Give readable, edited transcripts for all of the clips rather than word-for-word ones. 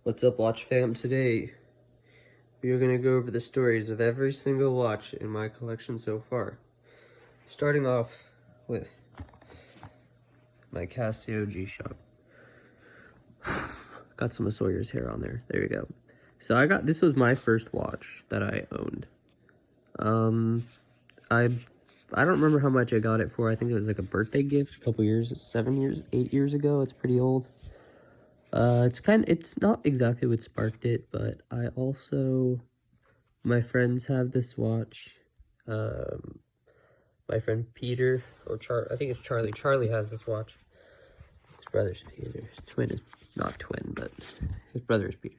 What's up, watch fam? Today we are going to go over the stories of every single watch in my collection so far. Starting off with my Casio G-Shock. Got some of Sawyer's hair on there. There you go. So this was my first watch that I owned. I don't remember how much I got it for. I think it was like a birthday gift a couple years, 8 years ago. It's pretty old. It's not exactly what sparked it, but my friends have this watch. My friend Peter, I think it's Charlie. Charlie has this watch. His brother's Peter. His twin is not twin, but his brother is Peter.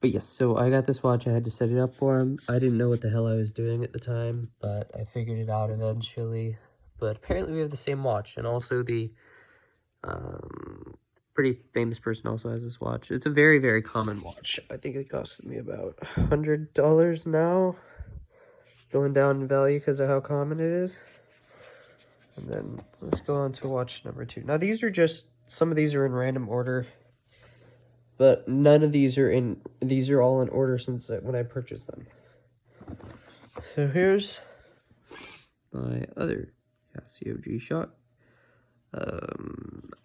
But yes, so I got this watch. I had to set it up for him. I didn't know what the hell I was doing at the time, but I figured it out eventually. But apparently we have the same watch, and also the pretty famous person also has this watch. It's a very, very common watch. I think it cost me about $100 now. Going down in value because of how common it is. And then let's go on to watch number 2. Now some of these are in random order, but none of these are all in order since when I purchased them. So here's my other Casio G-Shock.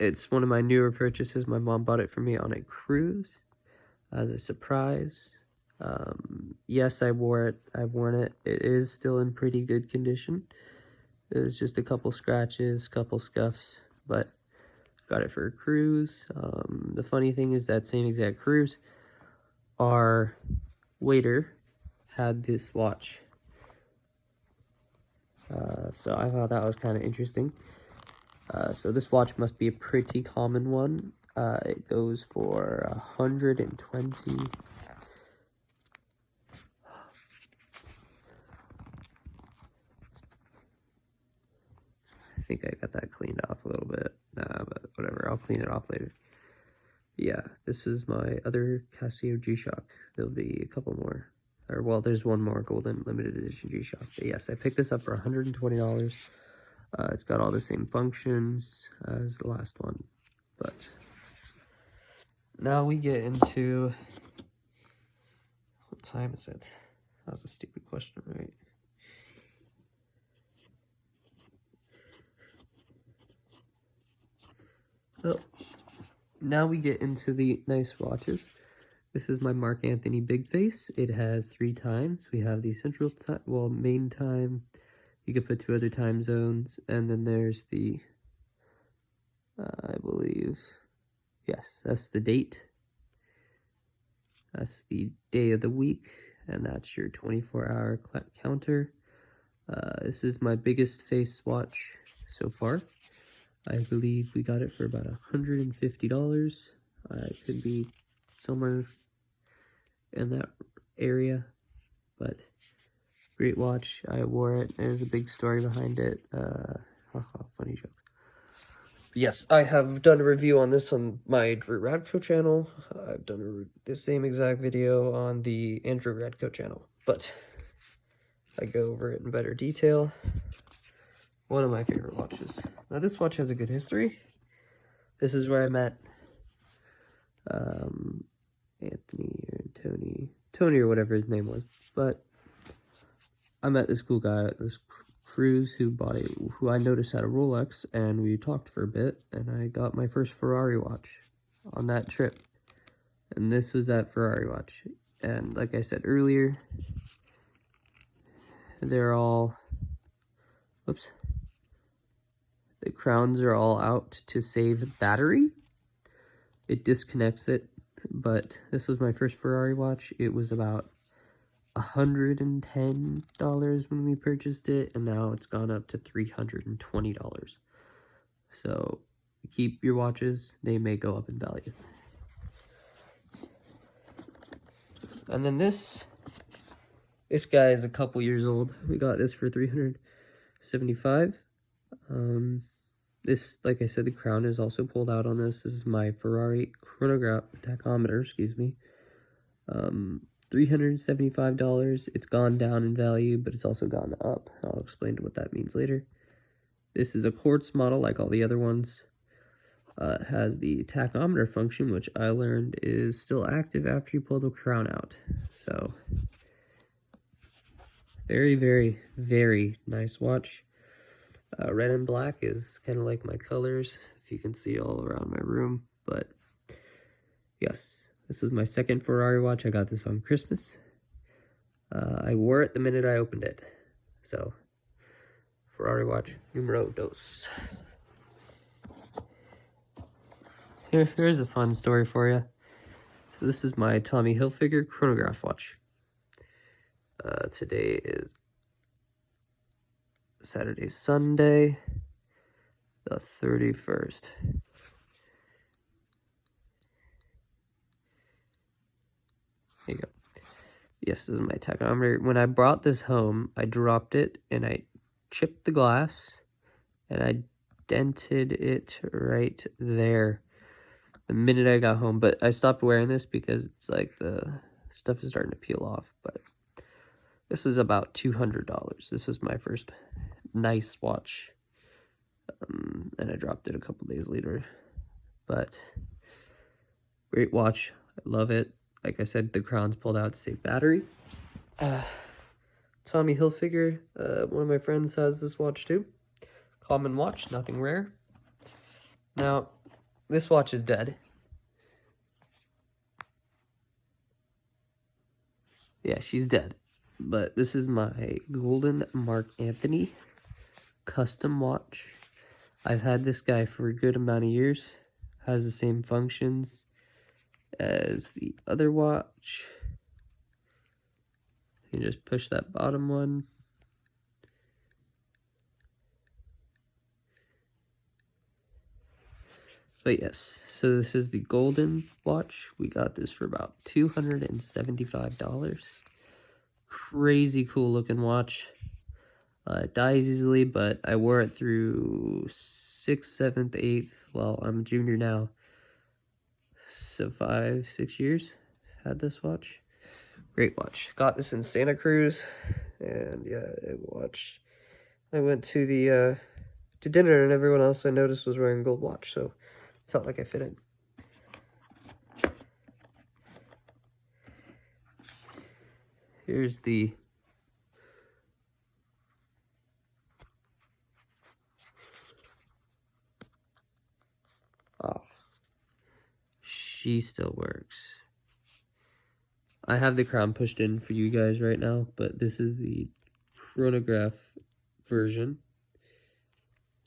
It's one of my newer purchases. My mom bought it for me on a cruise as a surprise. Yes, I wore it. I've worn it. It is still in pretty good condition. There's just a couple scratches, couple scuffs, but got it for a cruise. The funny thing is that same exact cruise, our waiter had this watch. So I thought that was kind of interesting. So this watch must be a pretty common one. It goes for $120. I think I got that cleaned off a little bit. But whatever, I'll clean it off later. Yeah, this is my other Casio G-Shock. There'll be a couple more. Well, there's one more golden limited edition G-Shock. But yes, I picked this up for $120. It's got all the same functions as the last one. But now we get into... What time is it? That was a stupid question, right? So, now we get into the nice watches. This is my Mark Anthony Big Face. It has 3 times. We have the central time, main time. You could put 2 other time zones, and then there's the, I believe, yes, that's the date. That's the day of the week, and that's your 24-hour counter. This is my biggest face watch so far. I believe we got it for about $150. It could be somewhere in that area, but great watch. I wore it. There's a big story behind it. Funny joke. But yes, I have done a review on this on my Drew Radko channel. I've done the same exact video on the Andrew Radko channel, but I go over it in better detail. One of my favorite watches. Now this watch has a good history. This is where I met Anthony or Tony or whatever his name was. But I met this cool guy at this cruise who I noticed had a Rolex, and we talked for a bit, and I got my first Ferrari watch on that trip. And this was that Ferrari watch. And like I said earlier, they're all, whoops. The crowns are all out to save battery. It disconnects it, but this was my first Ferrari watch. It was about $110 when we purchased it, and now it's gone up to $320. So keep your watches. They may go up in value. And then this guy is a couple years old. We got this for $375. This, like I said, the crown is also pulled out on this. This is my Ferrari tachometer, excuse me. $375. It's gone down in value, but it's also gone up. I'll explain what that means later. This is a quartz model like all the other ones. It has the tachometer function, which I learned is still active after you pull the crown out. So, very, very, very nice watch. Red and black is kind of like my colors, if you can see all around my room. But, yes, this is my second Ferrari watch. I got this on Christmas. I wore it the minute I opened it. So, Ferrari watch numero dos. Here's a fun story for you. So this is my Tommy Hilfiger chronograph watch. Today is Sunday, the 31st. Here you go. Yes, this is my tachometer. When I brought this home, I dropped it and I chipped the glass and I dented it right there the minute I got home. But I stopped wearing this because it's like the stuff is starting to peel off. But this is about $200. This was my first nice watch. And I dropped it a couple days later. But great watch. I love it. Like I said, the crown's pulled out to save battery. Tommy Hilfiger, one of my friends has this watch too. Common watch, nothing rare. Now, this watch is dead. Yeah, she's dead. But this is my golden Mark Anthony custom watch. I've had this guy for a good amount of years. Has the same functions as the other watch. You just push that bottom one. But yes, so this is the golden watch. We got this for about $275. Crazy cool looking watch. It dies easily, but I wore it through 6th, 7th, 8th. Well, I'm a junior now. So 5, 6 years had this watch. Great watch. Got this in Santa Cruz, and yeah, I went to the to dinner, and everyone else I noticed was wearing a gold watch, so felt like I fit in. Here's the she still works. I have the crown pushed in for you guys right now, but this is the chronograph version.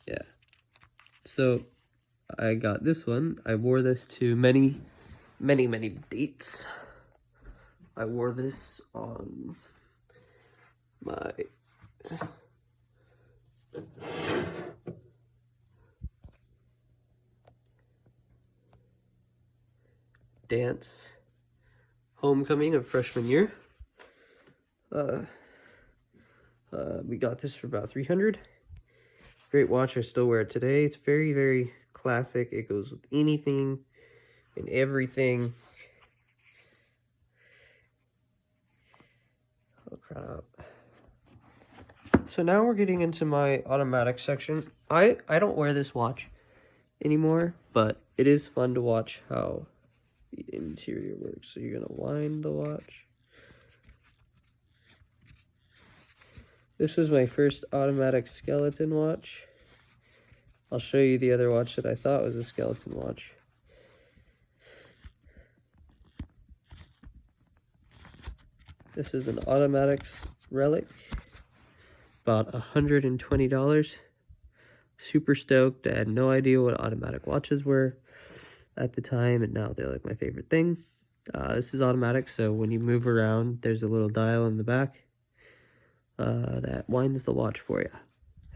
Yeah. So, I got this one. I wore this to many, many, many dates. I wore this on my dance homecoming of freshman year. We got this for about $300. Great watch. I still wear it today. It's very, very classic. It goes with anything and everything. I'll crown up. So now we're getting into my automatic section. I don't wear this watch anymore, but it is fun to watch how the interior works. So you're gonna wind the watch. This was my first automatic skeleton watch. I'll show you the other watch that I thought was a skeleton watch. This is an automatics relic. About $120. Super stoked. I had no idea what automatic watches were at the time, and now they're like my favorite thing. This is automatic, so when you move around, there's a little dial in the back that winds the watch for you,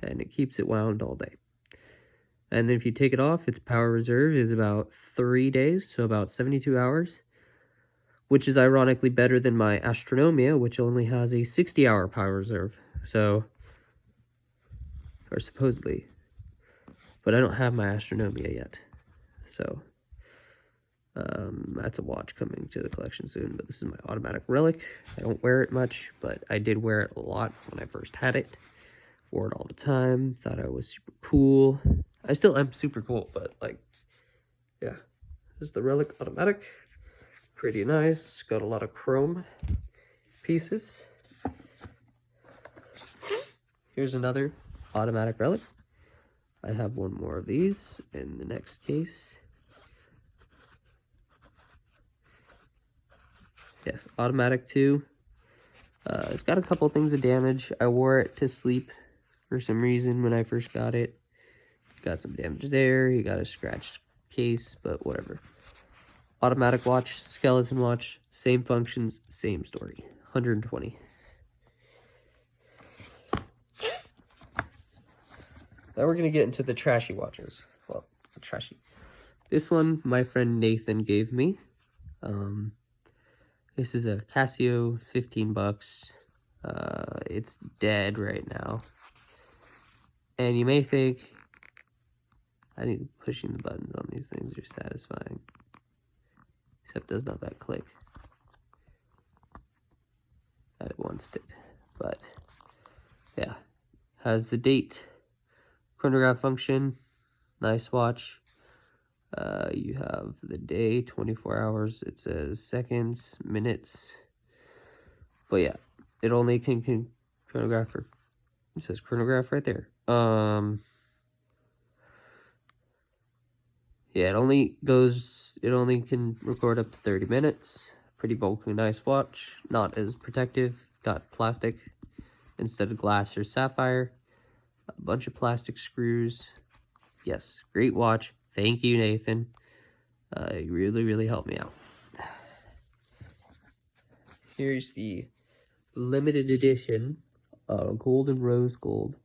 and it keeps it wound all day. And then if you take it off, its power reserve is about 3 days, so about 72 hours, which is ironically better than my Astronomia, which only has a 60-hour power reserve. So, or supposedly, but I don't have my Astronomia yet. So, that's a watch coming to the collection soon, but this is my automatic relic. I don't wear it much, but I did wear it a lot when I first had it. Wore it all the time, thought I was super cool. I still am super cool, but like, yeah, this is the Relic Automatic. Pretty nice. Got a lot of chrome pieces. Here's another automatic Relic. I have one more of these in the next case. Yes, automatic too. It's got a couple things of damage. I wore it to sleep for some reason when I first got it. Got some damage there. You got a scratched case, but whatever. Automatic watch, skeleton watch, same functions, same story. 120. Now we're gonna get into the trashy watches. Well, trashy. This one my friend Nathan gave me. This is a Casio, 15 bucks. It's dead right now. And you may think, I think pushing the buttons on these things are satisfying. Except it does not that click that it once did. But yeah, has the date, chronograph function, nice watch. You have the day, 24 hours. It says seconds, minutes. But yeah, it only can chronograph for, it says chronograph right there. Yeah, it only can record up to 30 minutes. Pretty bulky, nice watch. Not as protective. Got plastic instead of glass or sapphire. A bunch of plastic screws. Yes, great watch. Thank you, Nathan. You really helped me out. Here's the limited edition gold and rose gold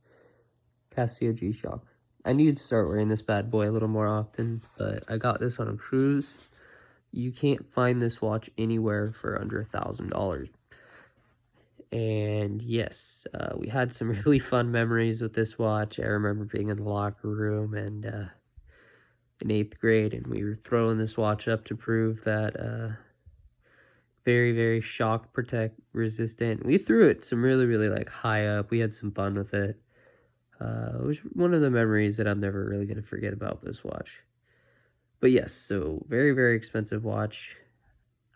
Casio G-Shock. I need to start wearing this bad boy a little more often, but I got this on a cruise. You can't find this watch anywhere for under $1,000. And yes, we had some really fun memories with this watch. I remember being in the locker room and in 8th grade, and we were throwing this watch up to prove that very shock protect resistant. We threw it some really like high up. We had some fun with it. It was one of the memories that I'm never really going to forget about this watch. But yes, so very expensive watch.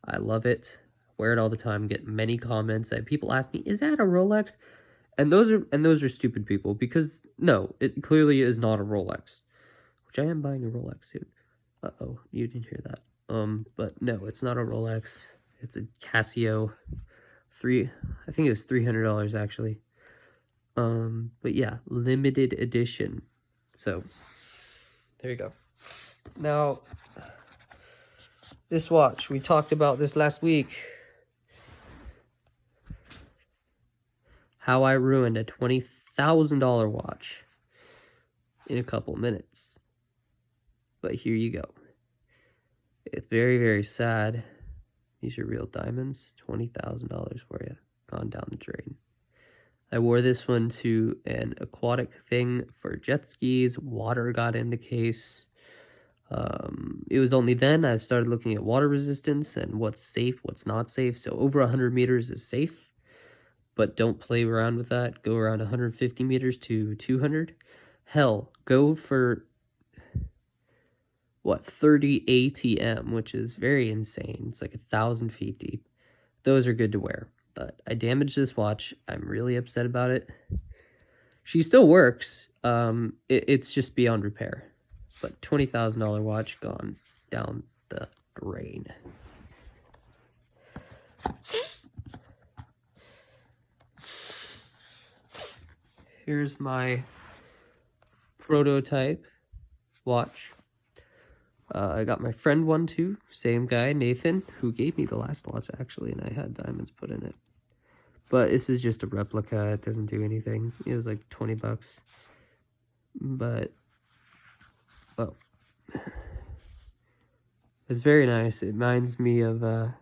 I love it. Wear it all the time. Get many comments. People ask me, "Is that a Rolex?" And those are stupid people, because no, it clearly is not a Rolex. Which I am buying a Rolex soon. Uh-oh, you didn't hear that. But no, it's not a Rolex. It's a Casio. I think it was $300 actually. But yeah, limited edition. So, there you go. Now, this watch, we talked about this last week. How I ruined a $20,000 watch in a couple minutes. But here you go. It's very sad. These are real diamonds. $20,000 for you. Gone down the drain. I wore this one to an aquatic thing for jet skis. Water got in the case. It was only then I started looking at water resistance and what's safe, what's not safe. So over 100 meters is safe, but don't play around with that. Go around 150 meters to 200. Hell, go for 30 ATM, which is very insane. It's like 1,000 feet deep. Those are good to wear. But I damaged this watch. I'm really upset about it. She still works. It's just beyond repair. But $20,000 watch gone down the drain. Here's my prototype watch. I got my friend one too. Same guy, Nathan, who gave me the last watch actually, and I had diamonds put in it. But this is just a replica. It doesn't do anything. It was like 20 bucks. But, well, it's very nice. It reminds me of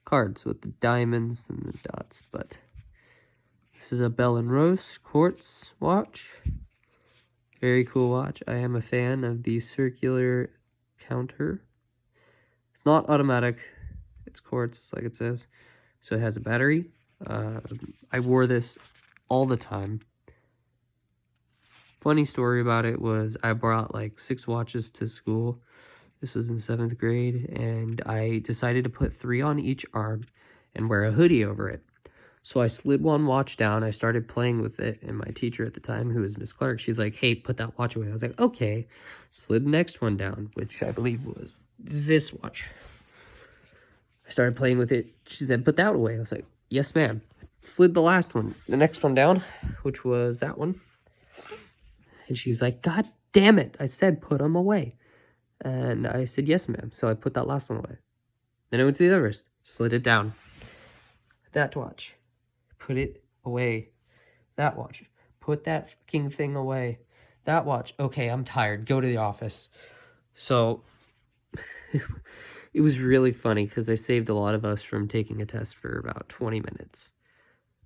cards with the diamonds and the dots. But this is a Bell & Rose quartz watch. Very cool watch. I am a fan of the circular counter. It's not automatic. It's quartz, like it says. So it has a battery. I wore this all the time. Funny story about it was I brought like 6 watches to school. This was in 7th grade, and I decided to put 3 on each arm and wear a hoodie over it. So I slid one watch down, I started playing with it, and my teacher at the time, who was Miss Clark, she's like, hey, put that watch away. I was like, okay. Slid the next one down, which I believe was this watch. I started playing with it. She said, put that away. I was like, yes, ma'am. Slid the next one down, which was that one. And she's like, God damn it. I said, put them away. And I said, yes, ma'am. So I put that last one away. Then I went to the other wrist, slid it down. That watch. Put it away. That watch. Put that fucking thing away. That watch. Okay, I'm tired. Go to the office. So it was really funny because I saved a lot of us from taking a test for about 20 minutes.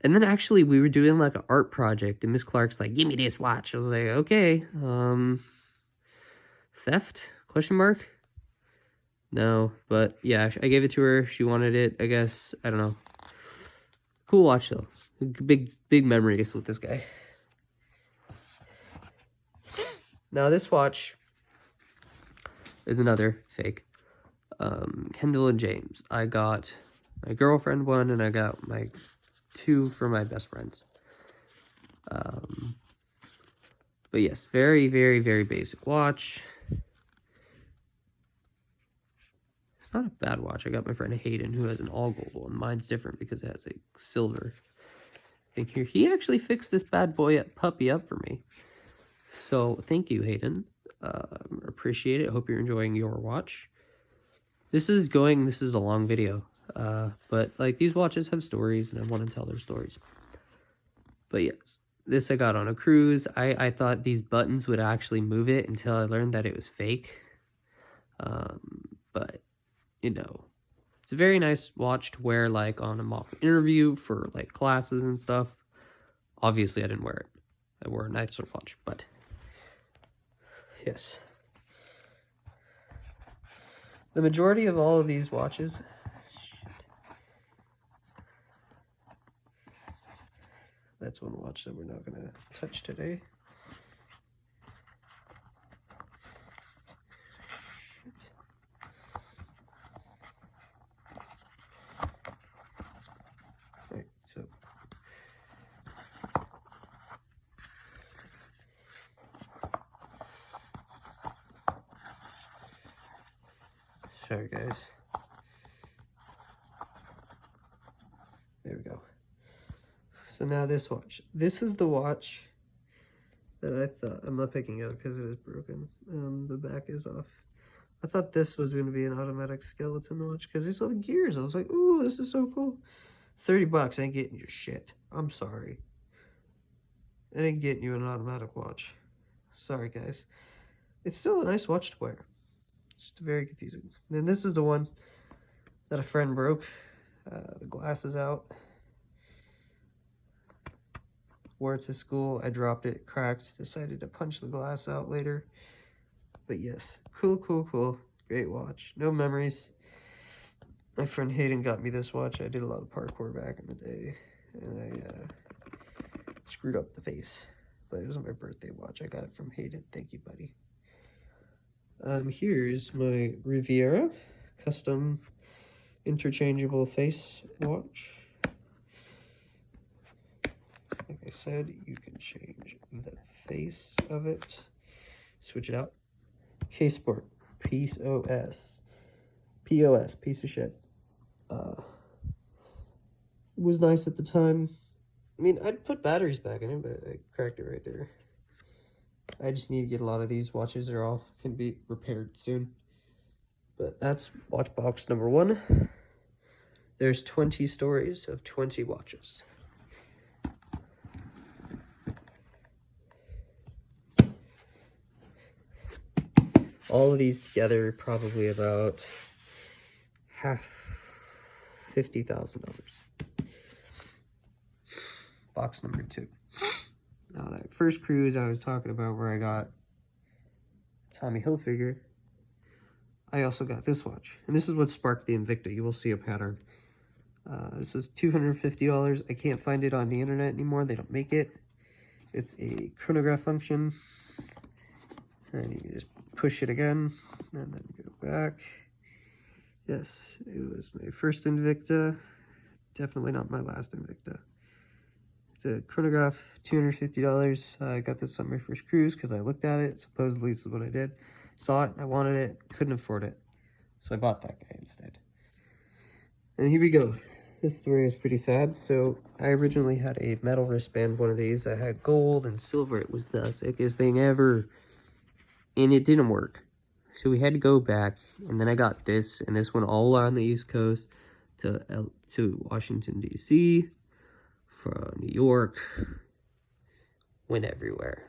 And then actually we were doing like an art project and Miss Clark's like, give me this watch. I was like, okay, theft? Question mark? No, but yeah, I gave it to her. She wanted it, I guess. I don't know. Cool watch though. Big memories with this guy. Now this watch is another fake. Kendall and James. I got my girlfriend one and I got my 2 for my best friends. But yes, very basic watch. It's not a bad watch. I got my friend Hayden who has an all gold one. Mine's different because it has a silver thing here. He actually fixed this bad puppy up for me. So thank you, Hayden. Appreciate it. Hope you're enjoying your watch. This is a long video. But like these watches have stories and I want to tell their stories. But yes, this I got on a cruise. I thought these buttons would actually move it until I learned that it was fake. But you know, it's a very nice watch to wear like on a mock interview for like classes and stuff. Obviously I didn't wear it. I wore a nicer watch, but yes. The majority of all of these watches that's one watch that we're not going to touch today. Right, so sorry guys. There we go. So now this watch. This is the watch that I thought, I'm not picking up because it is broken. The back is off. I thought this was going to be an automatic skeleton watch because I saw the gears. I was like, ooh, this is so cool. $30, I ain't getting your shit. I'm sorry. I ain't getting you an automatic watch. Sorry, guys. It's still a nice watch to wear. It's just very confusing. Then this is the one that a friend broke. The glass is out. Wore it to school. I dropped it, cracked, decided to punch the glass out later. But yes, cool. Great watch. No memories. My friend Hayden got me this watch. I did a lot of parkour back in the day. And I screwed up the face. But it was my birthday watch. I got it from Hayden. Thank you, buddy. Here's my Riviera custom interchangeable face watch. Like I said, you can change the face of it. Switch it out. K-Sport. POS. Piece of shit. It was nice at the time. I mean, I'd put batteries back in it, but I cracked it right there. I just need to get a lot of these watches. They're all can be repaired soon. But that's watch box number 1. There's 20 stories of 20 watches. All of these together probably about $50,000. Box number 2. Now that first cruise I was talking about where I got Tommy Hilfiger, I also got this watch. And this is what sparked the Invicta. You will see a pattern. This is $250. I can't find it on the internet anymore. They don't make it. It's a chronograph function. And you just push it again, and then go back. Yes, it was my first Invicta. Definitely not my last Invicta. It's a chronograph, $250. I got this on my first cruise because I looked at it. Supposedly this is what I did. Saw it, I wanted it, couldn't afford it. So I bought that guy instead. And here we go. This story is pretty sad. So I originally had a metal wristband, one of these. I had gold and silver. It was the sickest thing ever. And it didn't work. So we had to go back. And then I got this. And this went all around the East Coast to Washington, D.C., from New York. Went everywhere.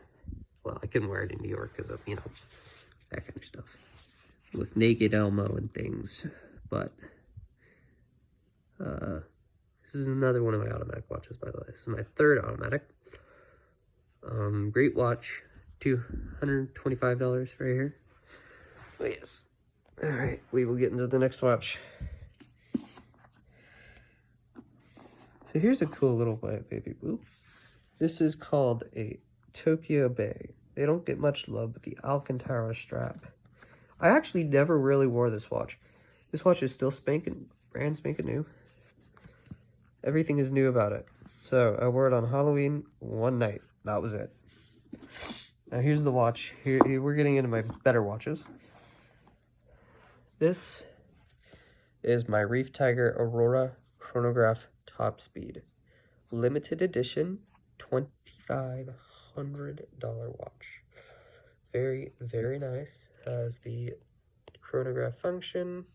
Well, I couldn't wear it in New York because of, you know, that kind of stuff. With Naked Elmo and things. But this is another one of my automatic watches, by the way. This is my third automatic. Great watch. $225 right here. Oh, yes. Alright, we will get into the next watch. So here's a cool little baby boop. This is called a Tokyo Bay. They don't get much love, but the Alcantara strap. I actually never really wore this watch. This watch is still brand spanking new. Everything is new about it. So I wore it on Halloween one night. That was it. Now here's the watch. Here we're getting into my better watches. This is my Reef Tiger Aurora Chronograph Top Speed. Limited edition, $2,500 watch. Very, very nice. Has the chronograph function.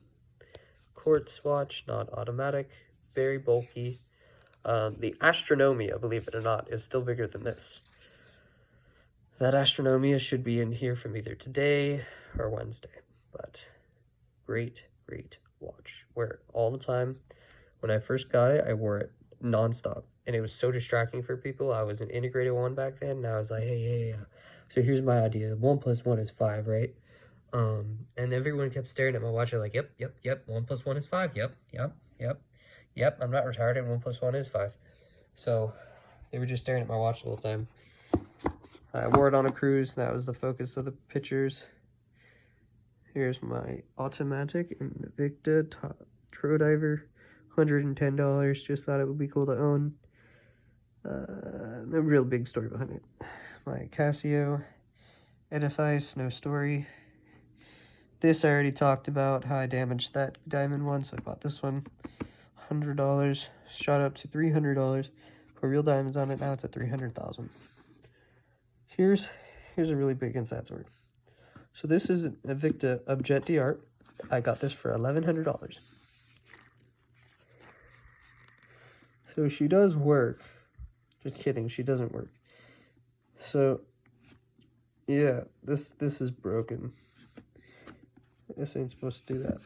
Quartz watch, not automatic. Very bulky. The Astronomia, believe it or not, is still bigger than this. That Astronomia should be in here from either today or Wednesday. But great, great watch. Wear it all the time. When I first got it, I wore it nonstop. And it was so distracting for people. I was an integrated one back then. And I was like, hey. So here's my idea. 1 + 1 is 5, right? And everyone kept staring at my watch. They're like, yep. 1 + 1 is 5. Yep. I'm not retired, and 1 + 1 is 5. So they were just staring at my watch the whole time. I wore it on a cruise. That was the focus of the pictures. Here's my automatic Invicta Tro Diver, $110. Just thought it would be cool to own. The real big story behind it. My Casio Edifice, no story. This I already talked about, how I damaged that diamond one, so I bought this one. $100, shot up to $300. Put real diamonds on it, now it's at $300,000. Here's a really big inside story. So this is an Invicta Objet d'Art. I got this for $1,100. So she does work. Just kidding, she doesn't work. So yeah, this is broken. This ain't supposed to do that.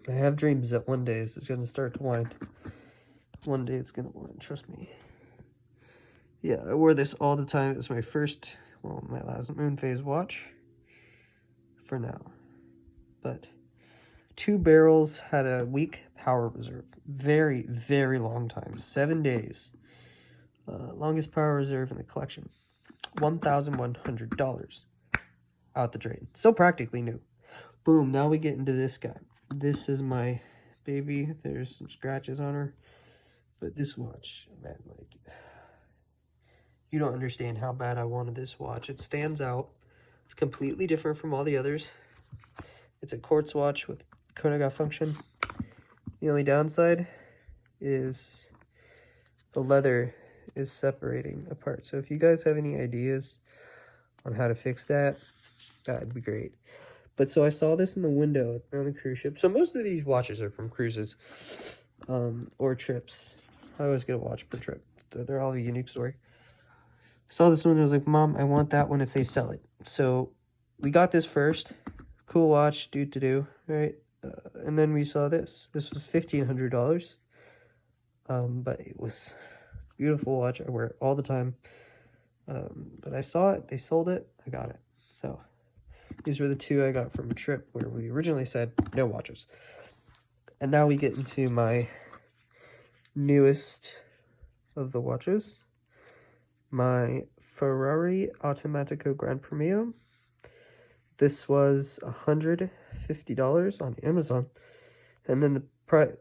I have dreams that one day this is going to start to wind. One day it's going to wind, trust me. Yeah, I wore this all the time. It's my first, well, my last moon phase watch. For now. But 2 barrels had a weak power reserve. Very, very long time. 7 days. Longest power reserve in the collection. $1,100. Out the drain. So practically new. Boom, now we get into this guy. This is my baby. There's some scratches on her. But this watch, man, like, you don't understand how bad I wanted this watch. It stands out. It's completely different from all the others. It's a quartz watch with chronograph function. The only downside is the leather is separating apart. So if you guys have any ideas on how to fix that, that'd be great. But so I saw this in the window on the cruise ship. So most of these watches are from cruises or trips. I always get a watch per trip. They're all a unique story. Saw this one and I was like, Mom, I want that one if they sell it. So we got this first. Cool watch, right? And then we saw this. This was $1,500. But it was a beautiful watch. I wear it all the time. But I saw it. They sold it. I got it. So these were the 2 I got from a trip where we originally said no watches. And now we get into my newest of the watches. My Ferrari Automatico Gran Premio. This was $150 on Amazon, and then the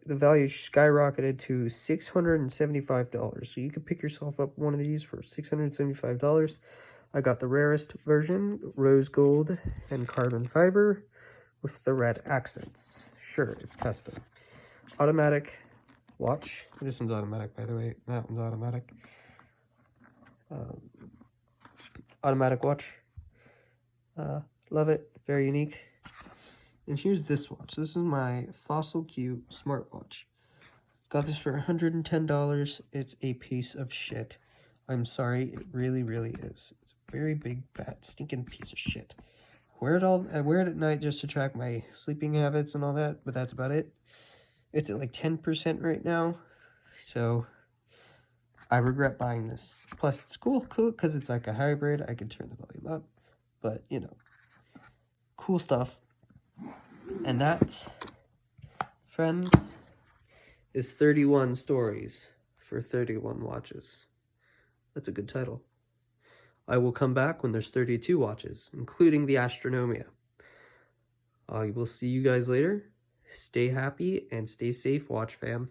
value skyrocketed to $675. So you could pick yourself up one of these for $675. I got the rarest version, rose gold and carbon fiber with the red accents. Sure, it's custom. Automatic watch. This one's automatic, by the way. That one's automatic. Automatic watch. Love it. Very unique. And here's this watch. This is my Fossil Q smartwatch. Got this for $110. It's a piece of shit. I'm sorry, it really, really is. It's a very big, fat, stinking piece of shit. I wear it at night just to track my sleeping habits and all that, but that's about it. It's at like 10% right now, so I regret buying this. Plus, it's cool because it's like a hybrid. I can turn the volume up, but you know, cool stuff. And that, friends, is 31 stories for 31 watches. That's a good title. I will come back when there's 32 watches, including the Astronomia. I will see you guys later. Stay happy and stay safe, watch fam.